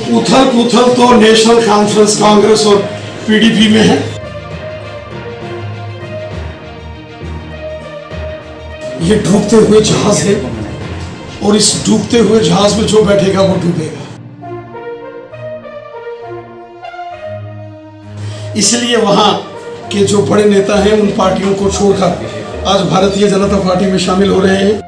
उथल पुथल तो नेशनल कॉन्फ्रेंस कांग्रेस और पीडीपी में है। ये डूबते हुए जहाज है और इस डूबते हुए जहाज में जो बैठेगा वो डूबेगा। इसलिए वहां के जो बड़े नेता हैं उन पार्टियों को छोड़कर आज भारतीय जनता पार्टी में शामिल हो रहे हैं।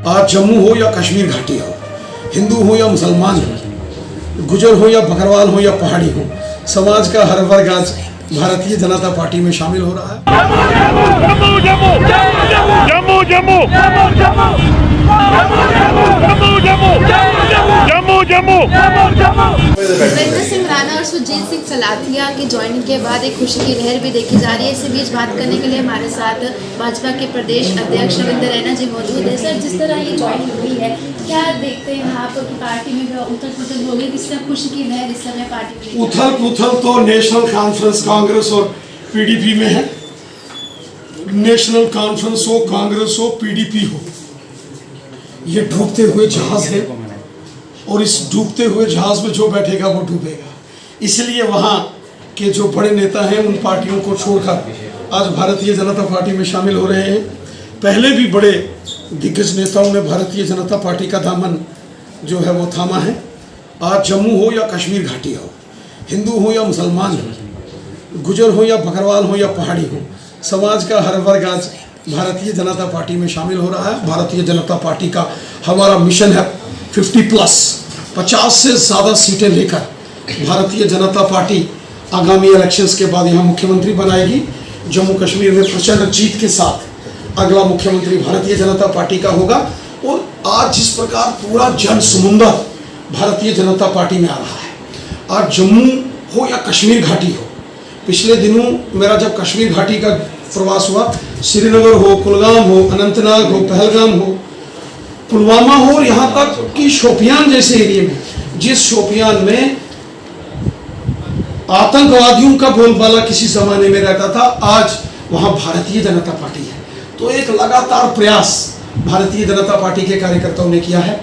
आज जम्मू हो या कश्मीर घाटी हो, हिंदू हो या मुसलमान हो, गुजर हो या बकरवाल हो या पहाड़ी हो, समाज का हर वर्ग आज भारतीय जनता पार्टी में शामिल हो रहा है। देवेंद्र सिंह राणा और सुरजीत सिंह सलाथिया की ज्वाइनिंग के बाद एक खुशी की लहर भी देखी जा रही है। इसी बीच बात करने के लिए हमारे साथ भाजपा के प्रदेश अध्यक्ष रविंद्र रैना जी मौजूद है। सर, जिस तरह ये ज्वाइनिंग हुई है, क्या देखते हैं आप कि पार्टी में उथल पुथल होगी, किस तरह खुशी की लहर इस समय पार्टी में? उथल पुथल तो नेशनल कॉन्फ्रेंस कांग्रेस और पीडीपी में है। नेशनल कॉन्फ्रेंस हो, कांग्रेस हो, पीडीपी हो, ये डूबते हुए जहाज है और इस डूबते हुए जहाज में जो बैठेगा वो डूबेगा। इसलिए वहां के जो बड़े नेता हैं उन पार्टियों को छोड़कर आज भारतीय जनता पार्टी में शामिल हो रहे हैं। पहले भी बड़े दिग्गज नेताओं ने भारतीय जनता पार्टी का दामन जो है वो थामा है। आज जम्मू हो या कश्मीर घाटी हो, हिंदू हो या मुसलमान हो, गुजर हो या बकरवाल हो या पहाड़ी हो, समाज का हर वर्ग आज भारतीय जनता पार्टी में शामिल हो रहा है। भारतीय जनता पार्टी का हमारा मिशन है 50 से ज़्यादा सीटें लेकर भारतीय जनता पार्टी आगामी इलेक्शंस के बाद यहाँ मुख्यमंत्री बनाएगी। जम्मू कश्मीर में प्रचंड जीत के साथ अगला मुख्यमंत्री भारतीय जनता पार्टी का होगा। और आज जिस प्रकार पूरा जन समुंदर भारतीय जनता पार्टी में आ रहा है, आज जम्मू हो या कश्मीर घाटी हो, पिछले दिनों मेरा जब कश्मीर घाटी का प्रवास हुआ, श्रीनगर हो, कुलगाम हो, अनंतनाग हो, पहलगाम हो, पुलवामा हो और यहाँ तक कि शोपियान जैसे एरिया में, जिस शोपियान में आतंकवादियों का बोलबाला किसी जमाने में रहता था, आज वहाँ भारतीय जनता पार्टी है। तो एक लगातार प्रयास भारतीय जनता पार्टी के कार्यकर्ताओं ने किया है।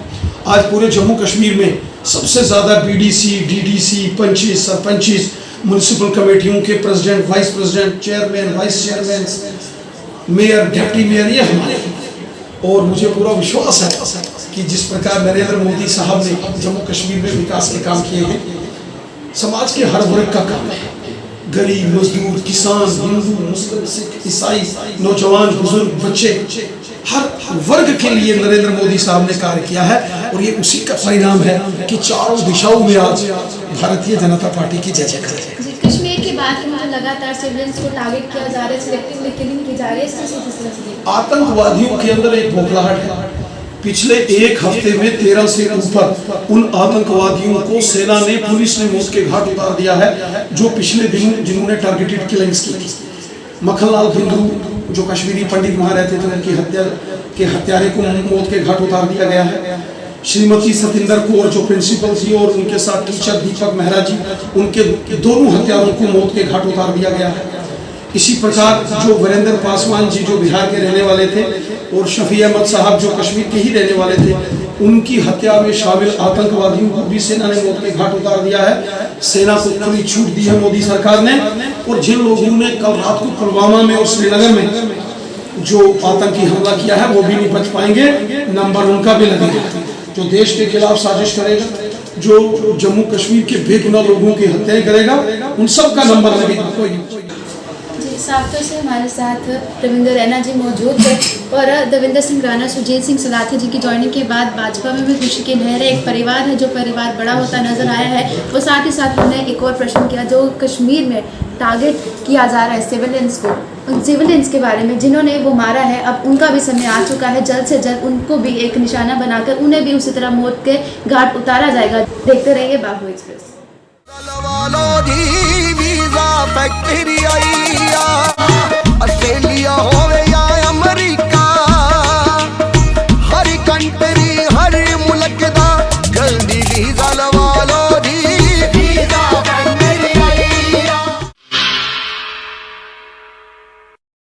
आज पूरे जम्मू कश्मीर में सबसे ज़्यादा बीडीसी, डीडीसी, पंचिस, सरपंचिस, म्यूनिसिपल कमेटियों के president, vice president, chairman, vice chairman, mayor, deputy mayor, ये हमारे। और मुझे पूरा विश्वास है कि जिस प्रकार नरेंद्र मोदी साहब ने जम्मू कश्मीर में विकास के काम किए हैं, समाज के हर वर्ग का काम है, गरीब, मजदूर, किसान, हिंदू, मुस्लिम, सिख, ईसाई, नौजवान, बुजुर्ग, बच्चे, हर वर्ग के लिए नरेंद्र मोदी साहब ने कार्य किया है। और ये उसी का परिणाम है कि चारों दिशाओं में आज भारतीय जनता पार्टी की जय जयकार है। कश्मीर की बात में लगातार सिविलियंस को टारगेट किया जा रहा है, सिलेक्टिवली किलिंग की जा रही है। आतंकवादियों के अंदर एक बौखलाहट है। पिछले एक हफ्ते में 13 से ऊपर उन आतंकवादियों को सेना ने, पुलिस ने मौत के घाट उतार दिया है, जो पिछले दिन जिन्होंने टारगेटेड किलिंग्स की थी। मक्खनलाल बिंद्रू जो कश्मीरी पंडित वहाँ रहते थे, उनकी हत्या के हत्यारे को मौत के घाट उतार दिया गया है। श्रीमती सतिंदर कौर जो प्रिंसिपल थी और उनके साथ टीचर दीपक मेहरा जी, उनके दोनों हत्यारों को मौत के घाट उतार दिया गया है। इसी प्रकार जो वीरेंद्र पासवान जी जो बिहार के रहने वाले थे और शफी अहमद साहब जो कश्मीर के ही रहने वाले थे, उनकी हत्या में शामिल आतंकवादियों को भी सेना ने मौत के घाट उतार दिया है। सेना को खुली छूट दी है मोदी सरकार ने। और जिन लोगों ने कल रात को पुलवामा में और श्रीनगर में जो आतंकी हमला किया है वो भी नहीं बच पाएंगे, नंबर उनका भी लगेगा। जो देश के खिलाफ साजिश करेगा, जो जम्मू कश्मीर के बेगुनाह लोगों की हत्याएं करेगा, उन सब का नंबर लगेगा। कोई साफ्टो से हमारे साथ रविंद्र रैना जी मौजूद है। और देवेंद्र सिंह राणा, सुरजीत सिंह सलाथिया जी की ज्वाइनिंग के बाद भाजपा में भी खुशी की लहर है। एक परिवार है, जो परिवार बड़ा होता नजर आया है। वो साथ ही साथ उन्होंने एक और प्रश्न किया, जो कश्मीर में टारगेट किया जा रहा है सिविलियंस को, उन सिविलियंस के बारे में जिन्होंने वो मारा है, अब उनका भी समय आ चुका है। जल्द से जल्द उनको भी एक निशाना बनाकर उन्हें भी उसी तरह मौत के घाट उतारा जाएगा। देखते रहिए बाहु एक्सप्रेस।